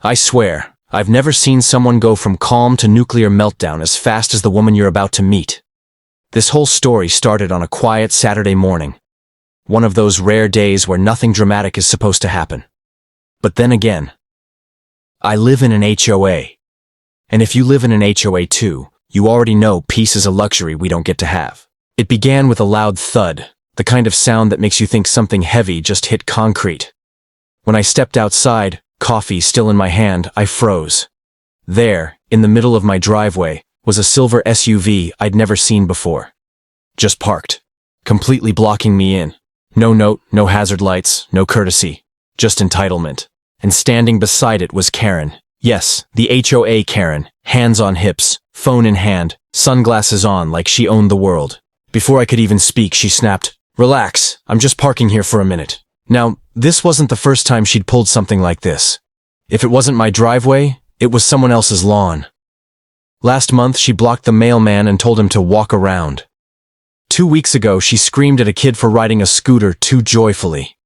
I swear, I've never seen someone go from calm to nuclear meltdown as fast as the woman you're about to meet. This whole story started on a quiet Saturday morning. One of those rare days where nothing dramatic is supposed to happen. But then again, I live in an HOA. And if you live in an HOA too, you already know peace is a luxury we don't get to have. It began with a loud thud, the kind of sound that makes you think something heavy just hit concrete. When I stepped outside, coffee still in my hand, I froze. There, in the middle of my driveway, was a silver SUV I'd never seen before. Just parked, completely blocking me in. No note, no hazard lights, no courtesy, just entitlement. And standing beside it was Karen. Yes, the HOA Karen, hands on hips, phone in hand, sunglasses on like she owned the world. Before I could even speak, she snapped, "Relax, I'm just parking here for a minute." Now, this wasn't the first time she'd pulled something like this. If it wasn't my driveway, it was someone else's lawn. Last month, she blocked the mailman and told him to walk around. 2 weeks ago, she screamed at a kid for riding a scooter too joyfully.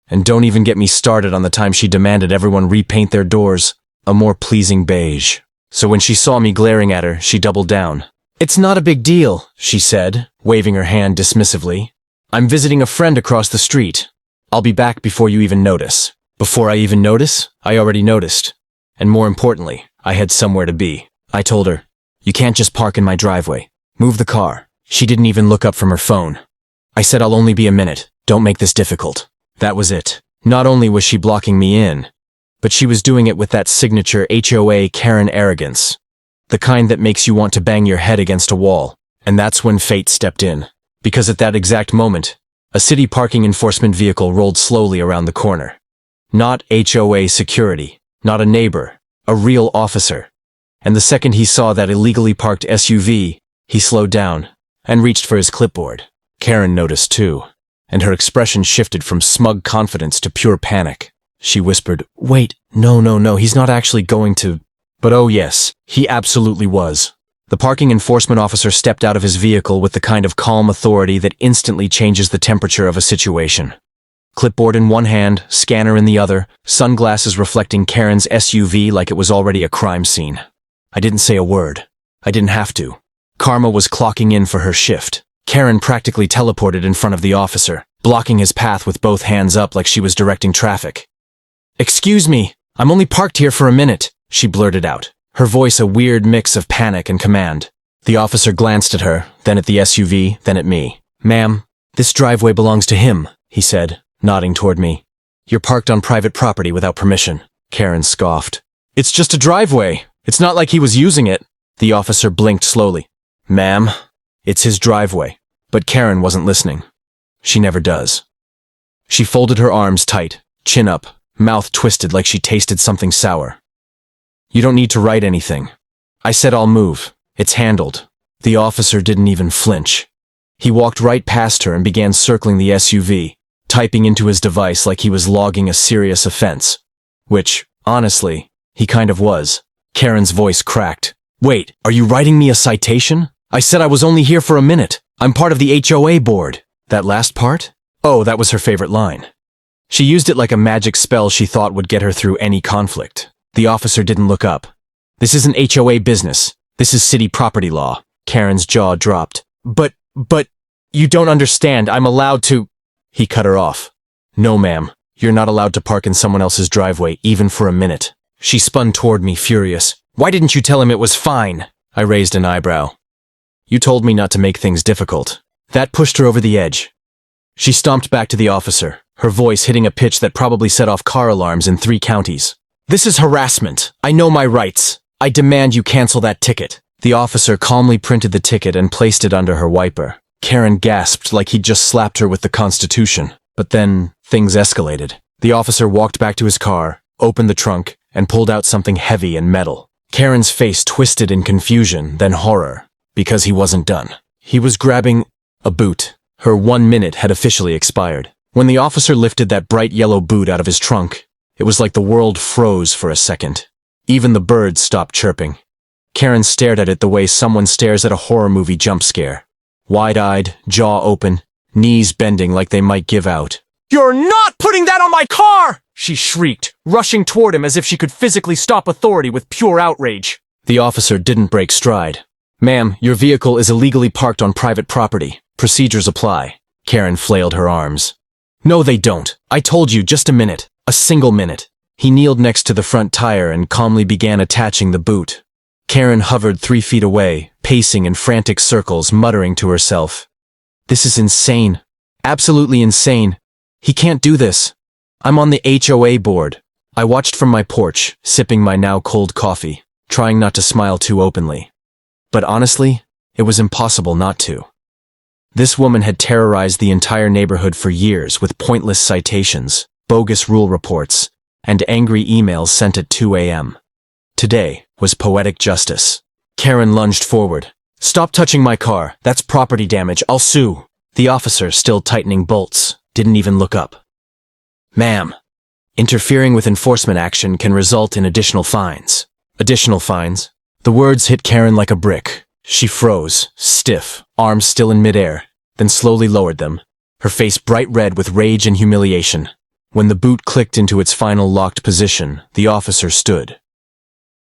And don't even get me started on the time she demanded everyone repaint their doors a more pleasing beige. So when she saw me glaring at her, she doubled down. "It's not a big deal," she said, waving her hand dismissively. "I'm visiting a friend across the street. I'll be back before you even notice." Before I even notice, I already noticed. And more importantly, I had somewhere to be. I told her, "You can't just park in my driveway. Move the car." She didn't even look up from her phone. I said, "I'll only be a minute. Don't make this difficult." That was it. Not only was she blocking me in, but she was doing it with that signature HOA Karen arrogance. The kind that makes you want to bang your head against a wall. And that's when fate stepped in. Because at that exact moment, a city parking enforcement vehicle rolled slowly around the corner. Not HOA security, not a neighbor, a real officer. And the second he saw that illegally parked SUV, he slowed down and reached for his clipboard. Karen noticed too, and her expression shifted from smug confidence to pure panic. She whispered, "Wait, no, he's not actually going to..." But oh yes, he absolutely was. The parking enforcement officer stepped out of his vehicle with the kind of calm authority that instantly changes the temperature of a situation. Clipboard in one hand, scanner in the other, sunglasses reflecting Karen's SUV like it was already a crime scene. I didn't say a word. I didn't have to. Karma was clocking in for her shift. Karen practically teleported in front of the officer, blocking his path with both hands up like she was directing traffic. "Excuse me, I'm only parked here for a minute," she blurted out, her voice a weird mix of panic and command. The officer glanced at her, then at the SUV, then at me. "Ma'am, this driveway belongs to him," he said, nodding toward me. "You're parked on private property without permission." Karen scoffed. "It's just a driveway. It's not like he was using it." The officer blinked slowly. "Ma'am, it's his driveway." But Karen wasn't listening. She never does. She folded her arms tight, chin up, mouth twisted like she tasted something sour. "You don't need to write anything. I said I'll move. It's handled." The officer didn't even flinch. He walked right past her and began circling the SUV, typing into his device like he was logging a serious offense. Which, honestly, he kind of was. Karen's voice cracked. "Wait, are you writing me a citation? I said I was only here for a minute. I'm part of the HOA board." That last part? Oh, that was her favorite line. She used it like a magic spell she thought would get her through any conflict. The officer didn't look up. "This isn't HOA business. This is city property law." Karen's jaw dropped. But, you don't understand. I'm allowed to..." He cut her off. "No, ma'am. You're not allowed to park in someone else's driveway, even for a minute." She spun toward me, furious. "Why didn't you tell him it was fine?" I raised an eyebrow. "You told me not to make things difficult." That pushed her over the edge. She stomped back to the officer, her voice hitting a pitch that probably set off car alarms in 3 counties. "This is harassment. I know my rights. I demand you cancel that ticket." The officer calmly printed the ticket and placed it under her wiper. Karen gasped like he'd just slapped her with the Constitution. But then, things escalated. The officer walked back to his car, opened the trunk, and pulled out something heavy and metal. Karen's face twisted in confusion, then horror, because he wasn't done. He was grabbing a boot. Her 1 minute had officially expired. When the officer lifted that bright yellow boot out of his trunk, it was like the world froze for a second. Even the birds stopped chirping. Karen stared at it the way someone stares at a horror movie jump scare. Wide-eyed, jaw open, knees bending like they might give out. "You're not putting that on my car!" she shrieked, rushing toward him as if she could physically stop authority with pure outrage. The officer didn't break stride. "Ma'am, your vehicle is illegally parked on private property. Procedures apply." Karen flailed her arms. "No, they don't. I told you, just a minute. A single minute." He kneeled next to the front tire and calmly began attaching the boot. Karen hovered 3 feet away, pacing in frantic circles, muttering to herself. "This is insane. Absolutely insane. He can't do this. I'm on the HOA board." I watched from my porch, sipping my now cold coffee, trying not to smile too openly. But honestly, it was impossible not to. This woman had terrorized the entire neighborhood for years with pointless citations, bogus rule reports, and angry emails sent at 2 a.m. Today was poetic justice. Karen lunged forward. "Stop touching my car. That's property damage. I'll sue." The officer, still tightening bolts, didn't even look up. "Ma'am, interfering with enforcement action can result in additional fines." Additional fines? The words hit Karen like a brick. She froze, stiff, arms still in midair, then slowly lowered them, her face bright red with rage and humiliation. When the boot clicked into its final locked position, the officer stood.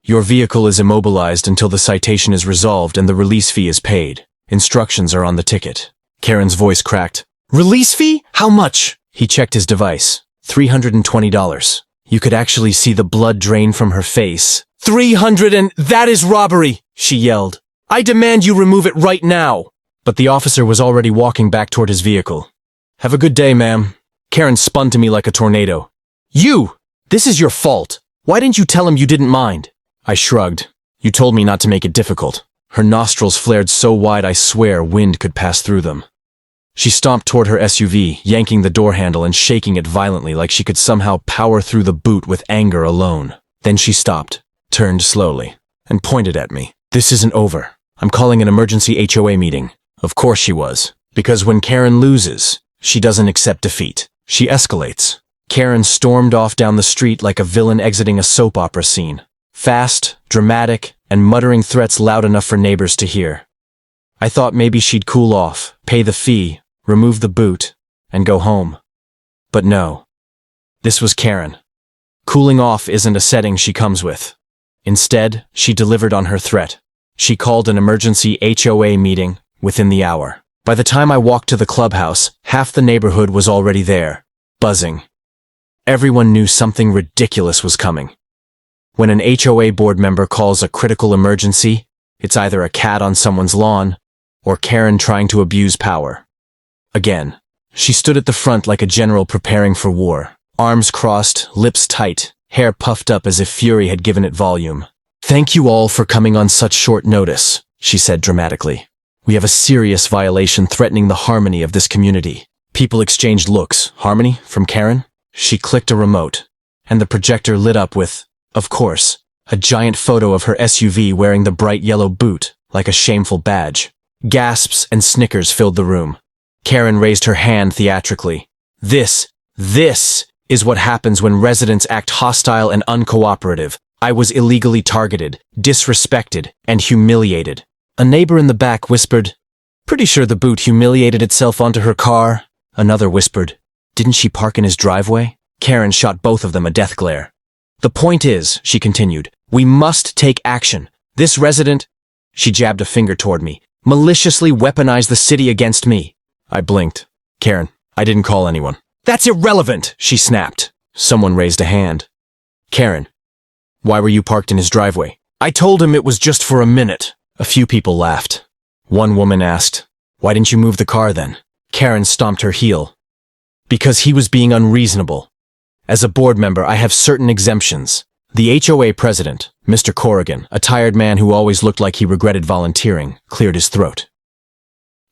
"Your vehicle is immobilized until the citation is resolved and the release fee is paid. Instructions are on the ticket." Karen's voice cracked. "Release fee? How much?" He checked his device. $320. You could actually see the blood drain from her face. That is robbery!" she yelled. "I demand you remove it right now!" But the officer was already walking back toward his vehicle. "Have a good day, ma'am." Karen spun to me like a tornado. "You! This is your fault. Why didn't you tell him you didn't mind?" I shrugged. "You told me not to make it difficult." Her nostrils flared so wide I swear wind could pass through them. She stomped toward her SUV, yanking the door handle and shaking it violently like she could somehow power through the boot with anger alone. Then she stopped, turned slowly, and pointed at me. "This isn't over. I'm calling an emergency HOA meeting." Of course she was, because when Karen loses, she doesn't accept defeat. She escalates. Karen stormed off down the street like a villain exiting a soap opera scene. Fast, dramatic, and muttering threats loud enough for neighbors to hear. I thought maybe she'd cool off, pay the fee, remove the boot, and go home. But no. This was Karen. Cooling off isn't a setting she comes with. Instead, she delivered on her threat. She called an emergency HOA meeting within the hour. By the time I walked to the clubhouse, half the neighborhood was already there, buzzing. Everyone knew something ridiculous was coming. When an HOA board member calls a critical emergency, it's either a cat on someone's lawn or Karen trying to abuse power. Again, she stood at the front like a general preparing for war, arms crossed, lips tight, hair puffed up as if fury had given it volume. "Thank you all for coming on such short notice," she said dramatically. "We have a serious violation threatening the harmony of this community." People exchanged looks. Harmony? From Karen? She clicked a remote, and the projector lit up with, of course, a giant photo of her SUV wearing the bright yellow boot, like a shameful badge. Gasps and snickers filled the room. Karen raised her hand theatrically. This is what happens when residents act hostile and uncooperative. I was illegally targeted, disrespected, and humiliated. A neighbor in the back whispered, "Pretty sure the boot humiliated itself onto her car." Another whispered, "Didn't she park in his driveway?" Karen shot both of them a death glare. "The point is," she continued, "we must take action. This resident," she jabbed a finger toward me, "maliciously weaponized the city against me." I blinked. "Karen, I didn't call anyone." "That's irrelevant," she snapped. Someone raised a hand. "Karen, why were you parked in his driveway?" "I told him it was just for a minute." A few people laughed. One woman asked, "Why didn't you move the car then?" Karen stomped her heel. "Because he was being unreasonable. As a board member, I have certain exemptions." The HOA president, Mr. Corrigan, a tired man who always looked like he regretted volunteering, cleared his throat.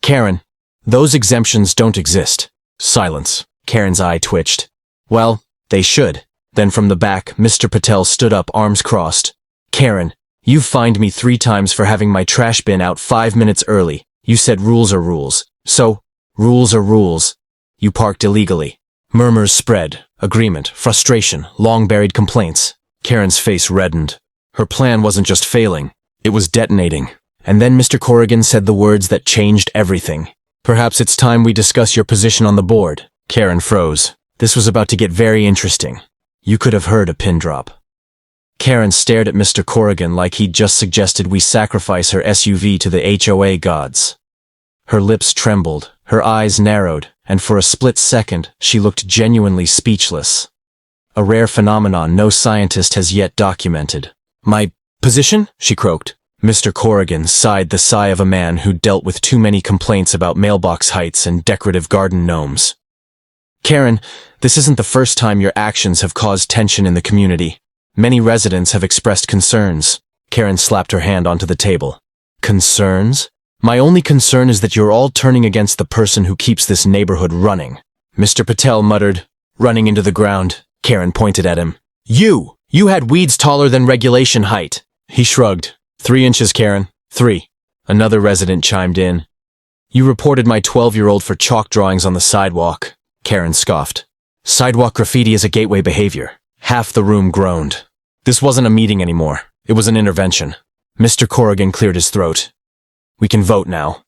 "Karen, those exemptions don't exist." Silence. Karen's eye twitched. "Well, they should." Then from the back, Mr. Patel stood up, arms crossed. "Karen, you've fined me 3 times for having my trash bin out 5 minutes early. You said rules are rules. So, rules are rules. You parked illegally." Murmurs spread. Agreement, frustration, long-buried complaints. Karen's face reddened. Her plan wasn't just failing, it was detonating. And then Mr. Corrigan said the words that changed everything. "Perhaps it's time we discuss your position on the board." Karen froze. This was about to get very interesting. You could have heard a pin drop. Karen stared at Mr. Corrigan like he'd just suggested we sacrifice her SUV to the HOA gods. Her lips trembled, her eyes narrowed, and for a split second, she looked genuinely speechless. A rare phenomenon no scientist has yet documented. My position? She croaked. Mr. Corrigan sighed the sigh of a man who dealt with too many complaints about mailbox heights and decorative garden gnomes. Karen, this isn't the first time your actions have caused tension in the community. Many residents have expressed concerns. Karen slapped her hand onto the table. Concerns? My only concern is that you're all turning against the person who keeps this neighborhood running. Mr. Patel muttered, running into the ground. Karen pointed at him. You had weeds taller than regulation height. He shrugged. 3 inches, Karen. 3. Another resident chimed in. You reported my 12-year-old for chalk drawings on the sidewalk. Karen scoffed. Sidewalk graffiti is a gateway behavior. Half the room groaned. This wasn't a meeting anymore. It was an intervention. Mr. Corrigan cleared his throat. We can vote now.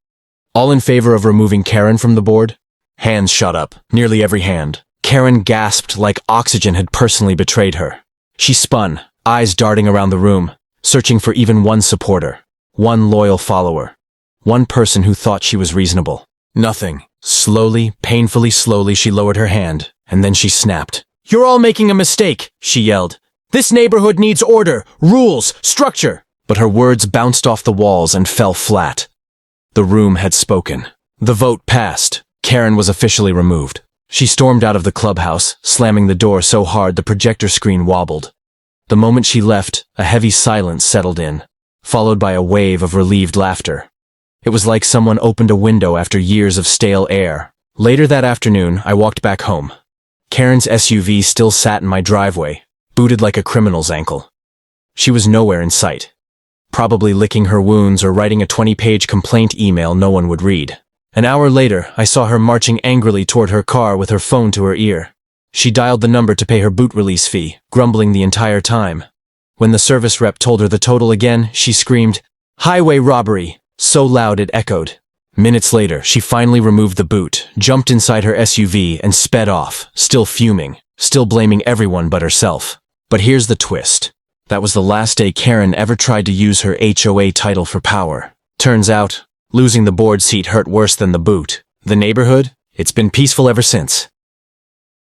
All in favor of removing Karen from the board? Hands shot up, nearly every hand. Karen gasped like oxygen had personally betrayed her. She spun, eyes darting around the room, searching for even one supporter, one loyal follower, one person who thought she was reasonable. Nothing. Slowly, painfully slowly, she lowered her hand, and then she snapped. You're all making a mistake, she yelled. This neighborhood needs order, rules, structure. But her words bounced off the walls and fell flat. The room had spoken. The vote passed. Karen was officially removed. She stormed out of the clubhouse, slamming the door so hard the projector screen wobbled. The moment she left, a heavy silence settled in, followed by a wave of relieved laughter. It was like someone opened a window after years of stale air. Later that afternoon, I walked back home. Karen's SUV still sat in my driveway, booted like a criminal's ankle. She was nowhere in sight. Probably licking her wounds or writing a 20-page complaint email no one would read. An hour later, I saw her marching angrily toward her car with her phone to her ear. She dialed the number to pay her boot release fee, grumbling the entire time. When the service rep told her the total again, she screamed, "Highway robbery!" so loud it echoed. Minutes later, she finally removed the boot, jumped inside her SUV, and sped off, still fuming, still blaming everyone but herself. But here's the twist. That was the last day Karen ever tried to use her HOA title for power. Turns out, losing the board seat hurt worse than the boot. The neighborhood? It's been peaceful ever since.